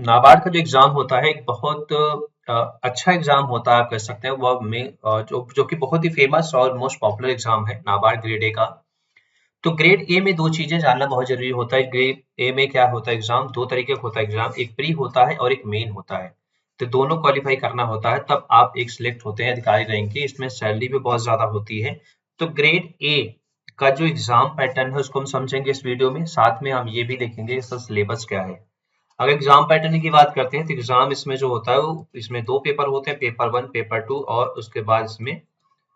नाबार्ड का जो एग्जाम होता है एक बहुत अच्छा एग्जाम होता है, आप कह सकते हैं। वो में जो जो कि बहुत ही फेमस और मोस्ट पॉपुलर एग्जाम है नाबार्ड ग्रेड ए का। तो ग्रेड ए में दो चीजें जानना बहुत जरूरी होता है। ग्रेड ए में क्या होता है एग्जाम, दो तरीके का होता है एग्जाम, एक प्री होता है और एक मेन होता है। तो दोनों क्वालिफाई करना होता है तब आप एक सिलेक्ट होते हैं अधिकारी रैंक की। इसमें सैलरी भी बहुत ज्यादा होती है। तो ग्रेड ए का जो एग्जाम पैटर्न है उसको हम समझेंगे इस वीडियो में, साथ में हम ये भी देखेंगे इसका सिलेबस क्या है। अगर एग्जाम पैटर्न की बात करते हैं तो एग्जाम इसमें जो होता है वो इसमें दो पेपर होते हैं, पेपर 1 पेपर 2, और उसके बाद इसमें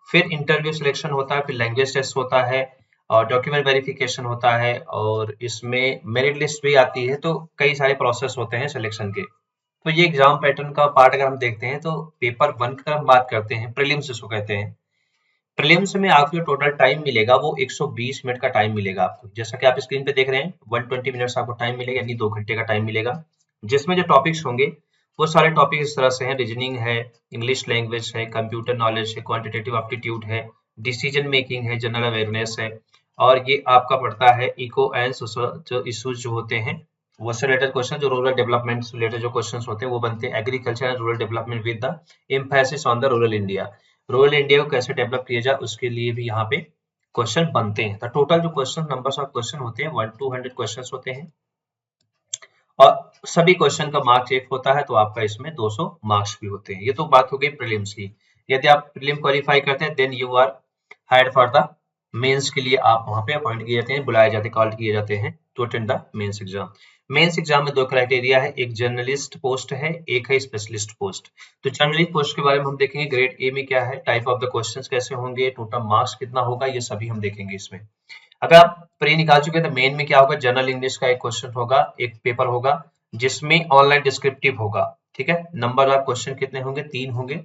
फिर इंटरव्यू सिलेक्शन होता है, फिर लैंग्वेज टेस्ट होता है और डॉक्यूमेंट वेरिफिकेशन होता है, और इसमें मेरिट लिस्ट भी आती है। तो कई सारे प्रोसेस होते हैं सिलेक्शन के। तो ये एग्जाम पैटर्न का पार्ट अगर हम देखते हैं तो पेपर 1 का हम बात करते हैं, प्रीलिम्स जिसको कहते हैं। प्रीलिम्स में आपको जो टोटल टाइम मिलेगा वो 120 मिनट का टाइम मिलेगा आपको, जैसा कि आप स्क्रीन पे देख रहे हैं 120 मिनट्स आपको टाइम मिलेगा, यानी 2 घंटे का टाइम मिलेगा। जिसमें जो टॉपिक्स होंगे वो सारे टॉपिक इस तरह से हैं: रीजनिंग है, इंग्लिश लैंग्वेज है, कंप्यूटर नॉलेज है, क्वांटिटेटिव एप्टीट्यूड है, डिसीजन मेकिंग है, जनरल अवेयरनेस है, और ये आपका पड़ता है इको एंड सोशल जो इश्यूज जो होते हैं वो से रिलेटेड क्वेश्चन, जो रूरल डेवलपमेंट से रिलेटेड जो क्वेश्चन होते हैं वो बनते हैं। Agriculture and rural development with the emphasis on the rural India, rural India को कैसे डेवलप किया जाए उसके लिए भी यहाँ पे क्वेश्चन बनते हैं। तो टोटल जो क्वेश्चन नंबर्स ऑफ क्वेश्चन होते हैं 1-200 क्वेश्चन होते हैं, और सभी क्वेश्चन का मार्क्स 1 होता है, तो आपका इसमें 200 मार्क्स भी होते हैं। ये तो बात हो गई प्रीलिम्स की। यदि आप प्रीलिम क्वालिफाई करते हैं then you are hired for the mains के लिए, आप वहां पे अपॉइंट किए जाते हैं, बुलाए जाते हैं, कॉल किए जाते हैं to attend the mains exam. Mains exam में दो क्राइटेरिया है, एक जर्नलिस्ट पोस्ट है, एक है स्पेशलिस्ट पोस्ट। तो जर्नलिस्ट पोस्ट के बारे में हम देखेंगे ग्रेड ए में क्या है, टाइप ऑफ द क्वेश्चंस कैसे होंगे, टोटल मार्क्स कितना होगा, ये सभी हम देखेंगे इसमें। अगर आप प्री निकाल चुके हैं तो मेन में क्या होगा, जनरल इंग्लिश का एक क्वेश्चन होगा, एक पेपर होगा जिसमें ऑनलाइन डिस्क्रिप्टिव होगा। ठीक है, नंबर ऑफ क्वेश्चन कितने होंगे, 3 होंगे।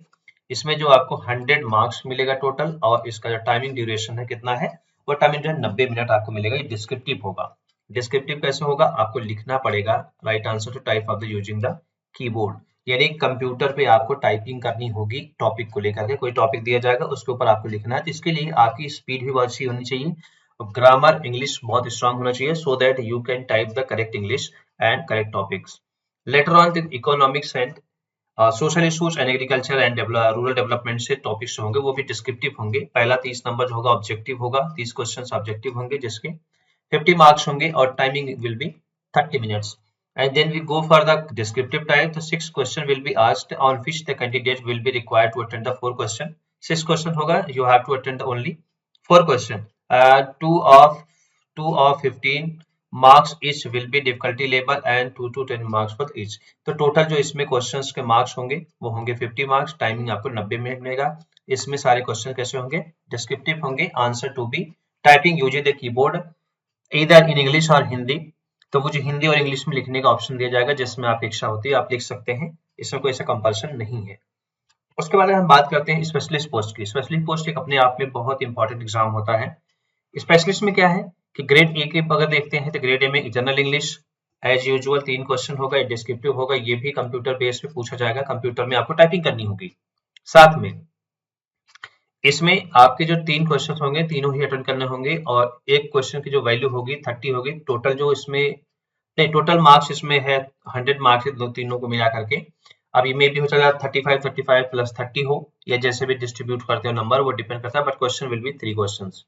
इसमें जो आपको 100 मार्क्स मिलेगा टोटल, और इसका जो टाइमिंग ड्यूरेशन है कितना है, वो टाइमिंग जो है 90 मिनट आपको मिलेगा। ये डिस्क्रिप्टिव होगा। डिस्क्रिप्टिव कैसे होगा, आपको लिखना पड़ेगा right answer to type of the using the keyboard, यानी कंप्यूटर पे आपको टाइपिंग करनी होगी। टॉपिक को लेकर के कोई टॉपिक दिया जाएगा उसके ऊपर आपको लिखना है, तो इसके लिए आपकी स्पीड भी बहुत अच्छी होनी चाहिए, ग्रामर इंग्लिश बहुत स्ट्रांग होना चाहिए, so that you can type the correct English and correct topics. Later on economics and social issues and agriculture and rural development से टॉपिक्स होंगे, वो भी डिस्क्रिप्टिव होंगे। पहला 30 नंबर जो होगा ऑब्जेक्टिव होगा, 30 क्वेश्चन ऑब्जेक्टिव होंगे जिसके 50 मार्क्स होंगे, और timing will B 30 minutes. And then we go for the descriptive type. The 6 question will be asked on which the candidate will be required to attend the 4 question. 6 question होगा, you have to attend only 4 question. Two of 15 marks each will be difficulty level and 2 to 10 marks for each. तो total जो इसमें questions के marks होंगे वो होंगे 50 marks, timing आपको 90 minute मिलेगा। इसमें सारे क्वेश्चन कैसे होंगे, डिस्क्रिप्टिव होंगे, answer to be typing using the keyboard इधर इन इंग्लिश और हिंदी। तो वो जो हिंदी और इंग्लिश में लिखने का ऑप्शन दिया जाएगा, जिसमें आपकी इच्छा होती है आप लिख सकते हैं, इसमें कोई ऐसा कंपल्सन नहीं है। उसके बाद हम बात करते हैं स्पेशलिस्ट पोस्ट की। स्पेशलिस्ट पोस्ट एक अपने आप में बहुत इंपॉर्टेंट एग्जाम होता है। स्पेशलिस्ट में क्या है कि ग्रेड ए के अगर देखते हैं तो ग्रेड ए में general English as usual 3 question होगा, डिस्क्रिप्टिव होगा, ये भी कंप्यूटर बेस पे पूछा जाएगा, कंप्यूटर में आपको टाइपिंग करनी होगी। साथ में इसमें आपके जो 3 क्वेश्चन होंगे तीनों ही अटेंड करने होंगे, और एक क्वेश्चन की जो वैल्यू होगी 30 होगी। टोटल जो इसमें नहीं, टोटल मार्क्स इसमें है 100 मार्क्स दो तीनों को मिला करके। अब ये मे भी हो जाएगा 35 प्लस 30 हो, या जैसे भी डिस्ट्रीब्यूट करते हो नंबर वो डिपेंड करता है, but question will be 3 questions.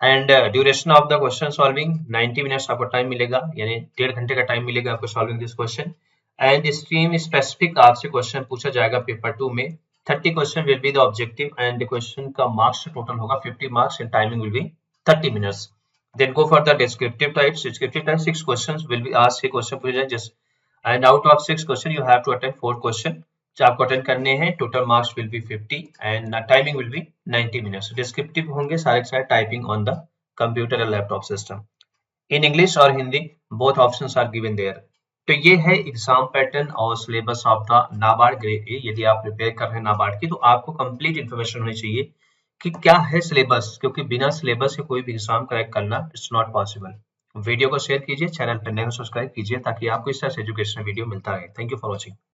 And duration of the question solving 90 minutes आपको टाइम मिलेगा, यानी 1.5 घंटे का टाइम मिलेगा आपको solving this question. And stream specific आपसे क्वेश्चन पूछा जाएगा पेपर 2 में। 30 question will be the objective, and question का मार्क्स टोटल होगा 50 marks, and timing will B 30 minutes. Then go for the descriptive types. Descriptive type 6 questions will be asked. 6 question पूछे जाए just, and out of 6 question you have to attend 4 question. जो आपको attend करने हैं, total marks will be 50 and timing will be 90 minutes. Descriptive होंगे सारे सारे, typing on the computer और लैपटॉप सिस्टम। इन इंग्लिश और Hindi both options are given there. तो ये है एग्जाम पैटर्न और syllabus of the NABARD grade A. यदि आप प्रिपेयर कर रहे हैं नाबार्ड की तो आपको कंप्लीट इन्फॉर्मेशन होनी चाहिए कि क्या है सिलेबस, क्योंकि बिना सिलेबस के कोई भी एग्जाम क्रैक करना इट्स नॉट पॉसिबल। वीडियो को शेयर कीजिए, चैनल पर नए सब्सक्राइब कीजिए ताकि आपको इस तरह से एजुकेशनल वीडियो मिलता रहे। Thank you for watching.